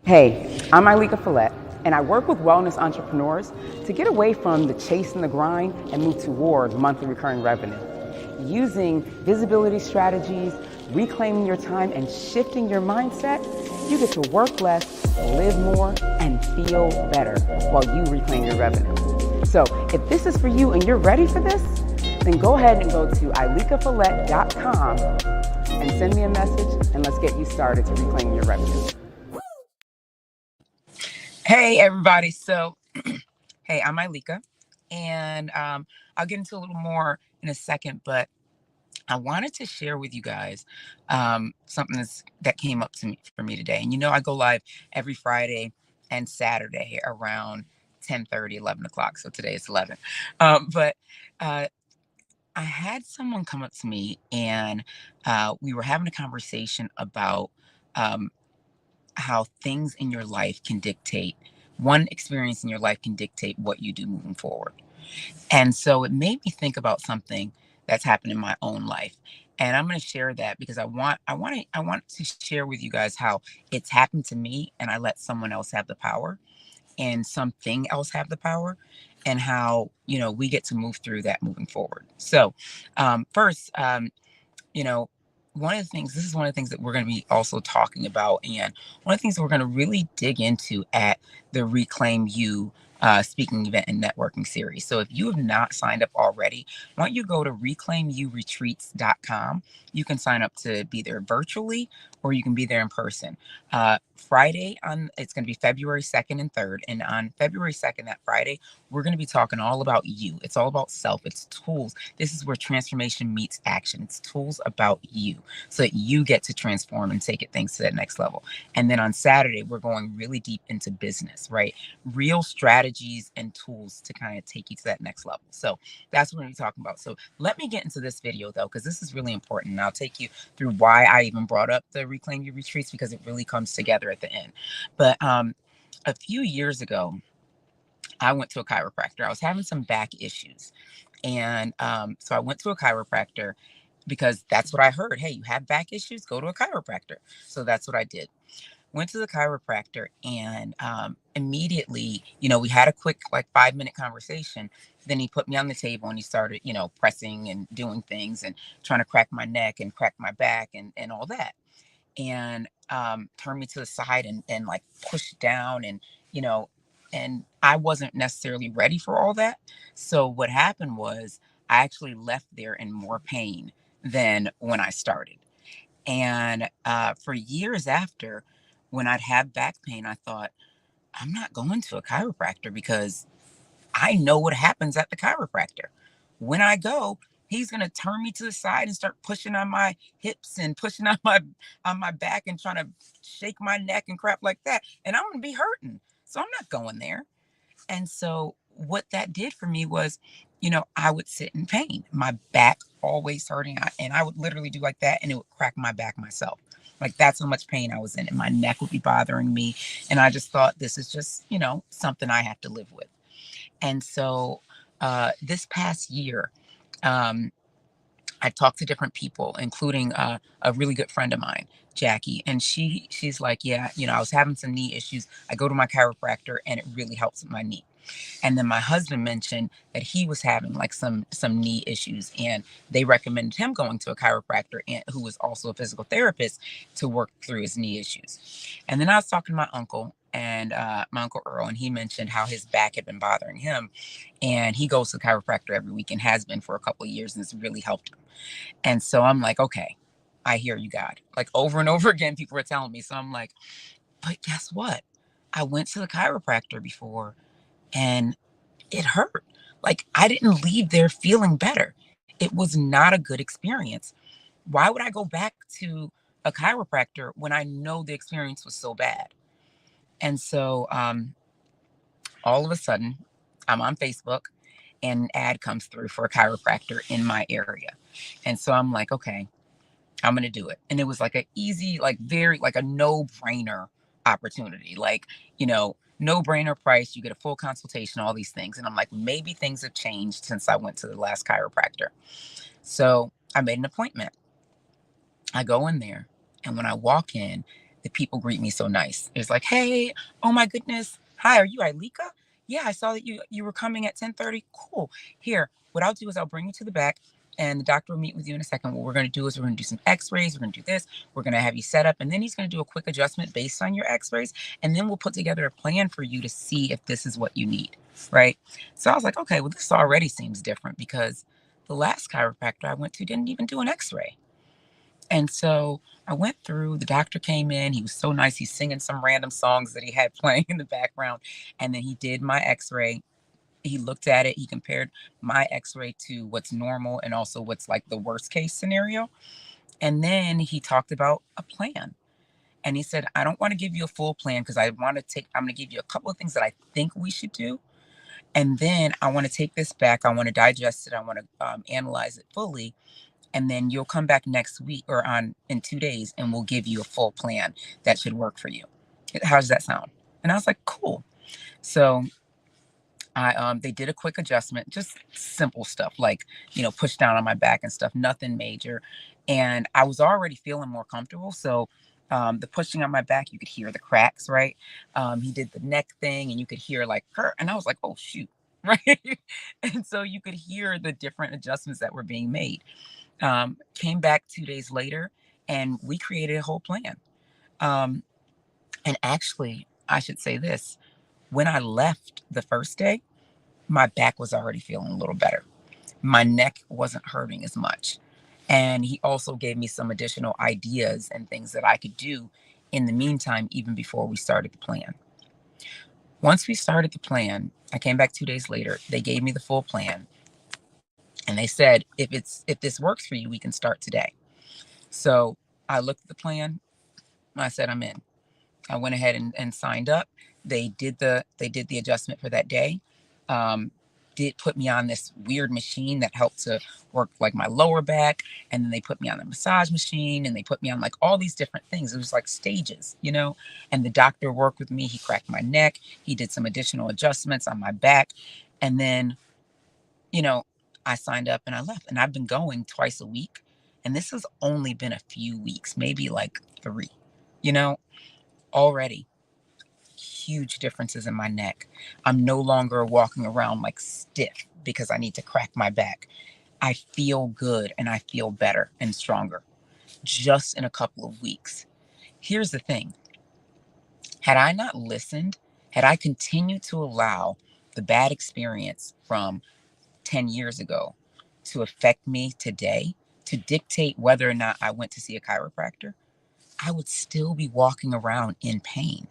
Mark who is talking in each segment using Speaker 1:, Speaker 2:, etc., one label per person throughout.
Speaker 1: Hey, I'm Ilika Follett, and I work with wellness entrepreneurs to get away from the chase and the grind and move toward monthly recurring revenue. Using visibility strategies, reclaiming your time, and shifting your mindset, you get to work less, live more, and feel better while you reclaim your revenue. So if this is for you and you're ready for this, then go ahead and go to ilikafollett.com and send me a message, and let's get you started to reclaim your revenue.
Speaker 2: Hey, everybody. So, hey, I'm Ilika, and I'll get into a little more in a second, but I wanted to share with you guys something that came up for me today. And I go live every Friday and Saturday around 10:30, 11 o'clock. So today it's 11. But I had someone come up to me, and we were having a conversation about um, how things in your life can dictate one experience in your life can dictate what you do moving forward. And so it made me think about something that's happened in my own life. And I'm going to share that because I want to share with you guys how it's happened to me and I let someone else have the power and something else have the power, and how we get to move through that moving forward. So first, you know, this is one of the things that we're going to be also talking about. And one of the things that we're going to really dig into at the Reclaim You speaking event and networking series. So if you have not signed up already, why don't you go to reclaimyouretreats.com. You can sign up to be there virtually or you can be there in person. It's going to be February 2nd and 3rd. And on February 2nd, that Friday, we're going to be talking all about you. It's all about self. It's tools. This is where transformation meets action. It's tools about you so that you get to transform and take things to that next level. And then on Saturday, we're going really deep into business, right? Real strategies and tools to kind of take you to that next level. So that's what we're going to be talking about. So let me get into this video though, because this is really important. And I'll take you through why I even brought up the Reclaim You retreats, because it really comes together at the end. But a few years ago, I went to a chiropractor. I was having some back issues. And so I went to a chiropractor because that's what I heard. Hey, you have back issues? Go to a chiropractor. So that's what I did. Went to the chiropractor, and immediately, we had a quick, like, 5-minute conversation. Then he put me on the table and he started, pressing and doing things and trying to crack my neck and crack my back and all that. And turned me to the side and like pushed down, and you know and I wasn't necessarily ready for all that. So what happened was I actually left there in more pain than when I started. And for years after, when I'd have back pain, I thought, I'm not going to a chiropractor because I know what happens at the chiropractor. When I go, he's gonna turn me to the side and start pushing on my hips and pushing on my back and trying to shake my neck and crap like that. And I'm gonna be hurting. So I'm not going there. And so what that did for me was, I would sit in pain. My back always hurting. And I would literally do like that and it would crack my back myself. Like, that's how much pain I was in. And my neck would be bothering me. And I just thought, this is just, something I have to live with. And so this past year, um, I talked to different people, including a really good friend of mine, Jackie, and she's like, yeah, I was having some knee issues. I go to my chiropractor, and it really helps with my knee. And then my husband mentioned that he was having like some knee issues, and they recommended him going to a chiropractor and who was also a physical therapist to work through his knee issues. And then I was talking to my uncle, and my uncle Earl, and he mentioned how his back had been bothering him, and he goes to the chiropractor every week and has been for a couple of years, and it's really helped him. And so I'm like, okay, I hear you, God. Like, over and over again, people were telling me. So I'm like, but guess what? I went to the chiropractor before and it hurt. Like, I didn't leave there feeling better. It was not a good experience. Why would I go back to a chiropractor when I know the experience was so bad? And so all of a sudden, I'm on Facebook and an ad comes through for a chiropractor in my area. And so I'm like, okay, I'm going to do it. And it was like a easy, like very, like a no brainer opportunity. Like, no brainer price. You get a full consultation, all these things. And I'm like, maybe things have changed since I went to the last chiropractor. So I made an appointment. I go in there. And when I walk in, the people greet me so nice. It's like, hey, oh my goodness. Hi, are you Ilika? Yeah, I saw that you were coming at 10:30. Cool. Here, what I'll do is I'll bring you to the back and the doctor will meet with you in a second. What we're going to do is we're going to do some x-rays. We're going to do this. We're going to have you set up. And then he's going to do a quick adjustment based on your x-rays. And then we'll put together a plan for you to see if this is what you need. Right. So I was like, okay, well, this already seems different because the last chiropractor I went to didn't even do an x-ray. And so I went through, the doctor came in, he was so nice. He's singing some random songs that he had playing in the background. And then he did my x-ray. He looked at it, he compared my x-ray to what's normal and also what's like the worst case scenario. And then he talked about a plan. And he said, I don't want to give you a full plan because I'm going to give you a couple of things that I think we should do. And then I want to take this back. I want to digest it. I want to analyze it fully, and then you'll come back next week or on in 2 days and we'll give you a full plan that should work for you. How does that sound? And I was like, cool. So they did a quick adjustment, just simple stuff like, push down on my back and stuff, nothing major. And I was already feeling more comfortable. So the pushing on my back, you could hear the cracks, right? He did the neck thing and you could hear like her. And I was like, oh shoot. Right. And so you could hear the different adjustments that were being made. Came back 2 days later and we created a whole plan. Um, and actually, I should say this, when I left the first day, my back was already feeling a little better. My neck wasn't hurting as much. And he also gave me some additional ideas and things that I could do in the meantime, even before we started the plan. Once we started the plan, I came back 2 days later. They gave me the full plan. And they said, if this works for you, we can start today. So I looked at the plan. I said, I'm in. I went ahead and signed up. They did the adjustment for that day. Did put me on this weird machine that helped to work like my lower back. And then they put me on the massage machine and they put me on like all these different things. It was like stages, and the doctor worked with me. He cracked my neck. He did some additional adjustments on my back. And then, you know, I signed up and I left. And I've been going twice a week. And this has only been a few weeks, maybe like 3, you know, already huge differences in my neck. I'm no longer walking around like stiff because I need to crack my back. I feel good and I feel better and stronger just in a couple of weeks. Here's the thing. Had I not listened, had I continued to allow the bad experience from 10 years ago to affect me today, to dictate whether or not I went to see a chiropractor, I would still be walking around in pain.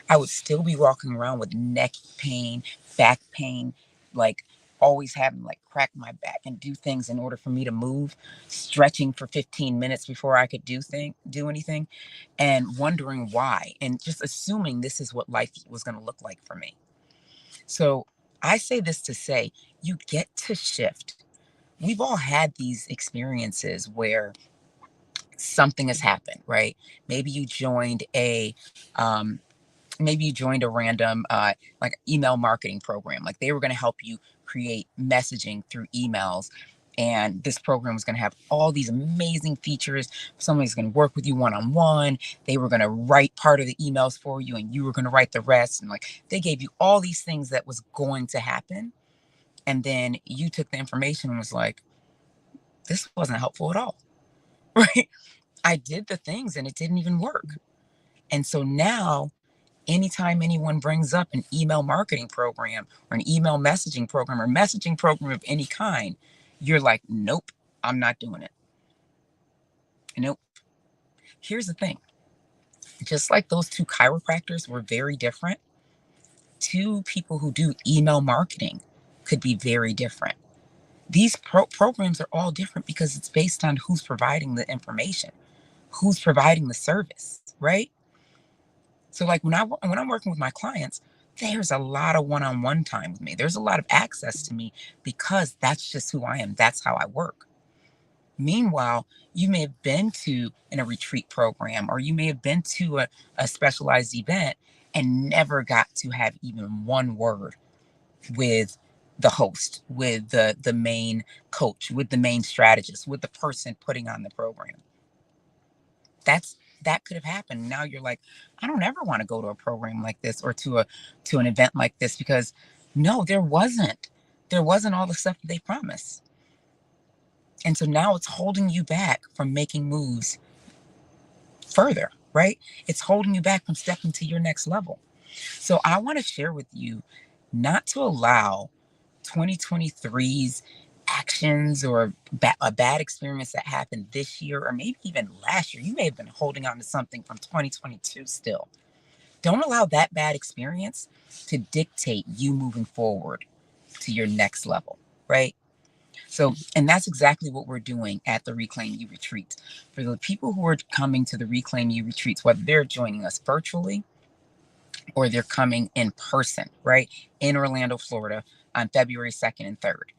Speaker 2: I would still be walking around with neck pain, back pain, like always having like crack my back and do things in order for me to move, stretching for 15 minutes before I could do anything, and wondering why, and just assuming this is what life was going to look like for me. So I say this to say you get to shift. We've all had these experiences where something has happened, right? Maybe you joined a um, maybe you joined a random like email marketing program. Like they were going to help you create messaging through emails. And this program was going to have all these amazing features. Somebody's going to work with you one-on-one. They were going to write part of the emails for you and you were going to write the rest. And like they gave you all these things that was going to happen. And then you took the information and was like, this wasn't helpful at all. Right? I did the things and it didn't even work. And so now anytime anyone brings up an email marketing program or an email messaging program or messaging program of any kind, you're like, nope, I'm not doing it. Nope. Here's the thing. Just like those 2 chiropractors were very different, 2 people who do email marketing could be very different. These programs are all different because it's based on who's providing the information, who's providing the service, right? So like when I'm working with my clients, there's a lot of one-on-one time with me. There's a lot of access to me because that's just who I am. That's how I work. Meanwhile, you may have been to in a retreat program or you may have been to a specialized event and never got to have even one word with the host, with the main coach, with the main strategist, with the person putting on the program. That's that could have happened. Now you're like, I don't ever want to go to a program like this or to an event like this, because no, there wasn't all the stuff that they promised. And so now it's holding you back from making moves further, right? It's holding you back from stepping to your next level. So I want to share with you not to allow 2023's actions or a bad experience that happened this year or maybe even last year. You may have been holding on to something from 2022 still. Don't allow that bad experience to dictate you moving forward to your next level, right? So, and that's exactly what we're doing at the Reclaim You retreat. For the people who are coming to the Reclaim You retreats, whether they're joining us virtually or they're coming in person, right, in Orlando, Florida on February 2nd and 3rd.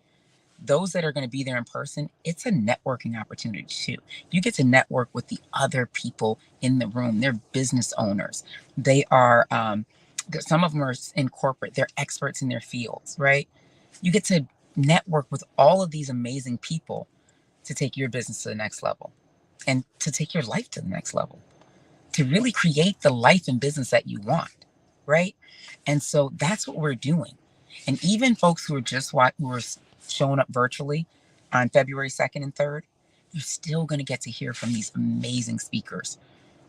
Speaker 2: Those that are going to be there in person, it's a networking opportunity too. You get to network with the other people in the room. They're business owners. They are, some of them are in corporate. They're experts in their fields, right? You get to network with all of these amazing people to take your business to the next level and to take your life to the next level, to really create the life and business that you want, right? And so that's what we're doing. And even folks who are showing up virtually on February 2nd and 3rd, you're still going to get to hear from these amazing speakers.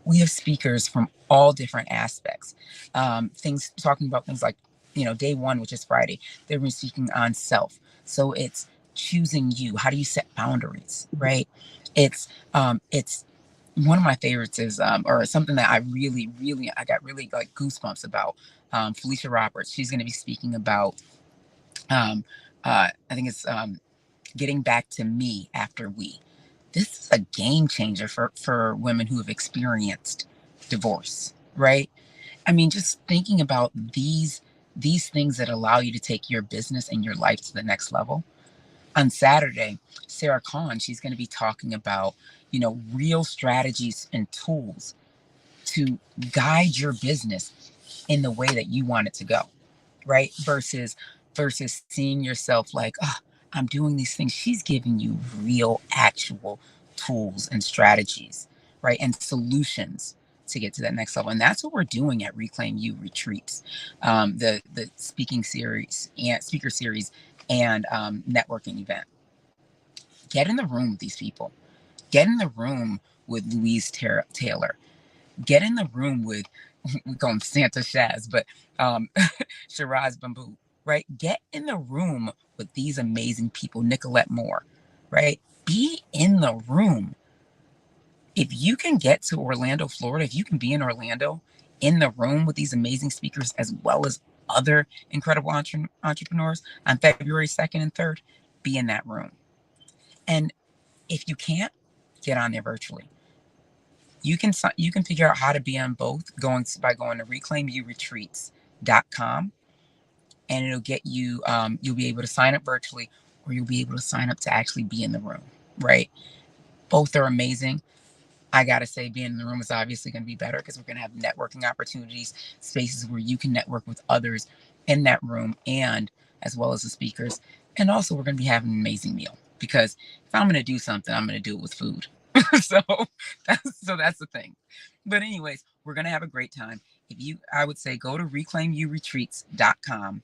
Speaker 2: We have speakers from all different aspects. Things talking about things like, day one, which is Friday, they're going to be speaking on self. So it's choosing you. How do you set boundaries, right? It's one of my favorites is, or something that I got really like goosebumps about. Felicia Roberts. She's going to be speaking about, I think it's getting back to me after we. This is a game changer for women who have experienced divorce, right? I mean, just thinking about these things that allow you to take your business and your life to the next level. On Saturday, Sarah Kahn, she's going to be talking about, real strategies and tools to guide your business in the way that you want it to go, right? Versus seeing yourself like, oh, I'm doing these things. She's giving you real, actual tools and strategies, right? And solutions to get to that next level. And that's what we're doing at Reclaim You retreats, the speaker series and networking event. Get in the room with these people. Get in the room with Louise Taylor. Get in the room with, we call him Santa Shaz, but Shiraz Bamboo, right? Get in the room with these amazing people, Nicolette Moore, right? Be in the room. If you can get to Orlando, Florida, if you can be in Orlando in the room with these amazing speakers as well as other incredible entrepreneurs on February 2nd and 3rd, be in that room. And if you can't, get on there virtually. You can figure out how to be on both by going to reclaimyouretreats.com, and it'll get you, you'll be able to sign up virtually, or you'll be able to sign up to actually be in the room, right? Both are amazing. I got to say, being in the room is obviously going to be better because we're going to have networking opportunities, spaces where you can network with others in that room, and as well as the speakers. And also, we're going to be having an amazing meal, because if I'm going to do something, I'm going to do it with food. so that's the thing. But anyways, we're going to have a great time. I would say go to reclaimyouretreats.com,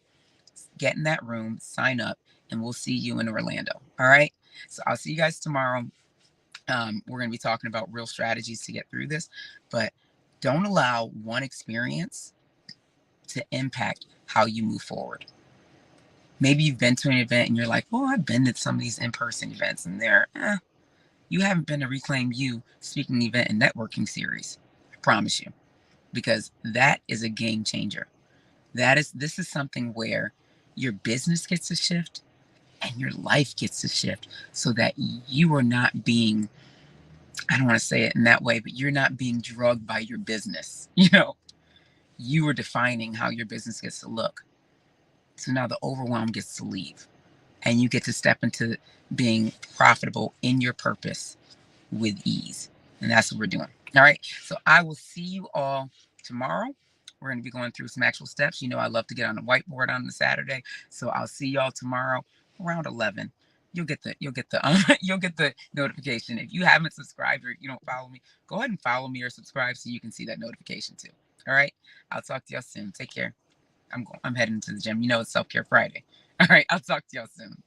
Speaker 2: get in that room, sign up, and we'll see you in Orlando. All right. So I'll see you guys tomorrow. We're going to be talking about real strategies to get through this, but don't allow one experience to impact how you move forward. Maybe you've been to an event and you're like, well, I've been to some of these in-person events, and you haven't been to Reclaim You speaking event and networking series. I promise you, because that is a game changer. This is something where your business gets to shift and your life gets to shift, so that you are not being, I don't want to say it in that way, but you're not being drugged by your business. You are defining how your business gets to look. So now the overwhelm gets to leave, and you get to step into being profitable in your purpose with ease. And that's what we're doing. All right. So I will see you all tomorrow. We're going to be going through some actual steps. I love to get on the whiteboard on the Saturday. So I'll see y'all tomorrow around 11. you'll get the notification. If you haven't subscribed or you don't follow me, go ahead and follow me or subscribe so you can see that notification too. All right. I'll talk to y'all soon. Take care. I'm heading to the gym. You know it's Self-Care Friday. All right. I'll talk to y'all soon.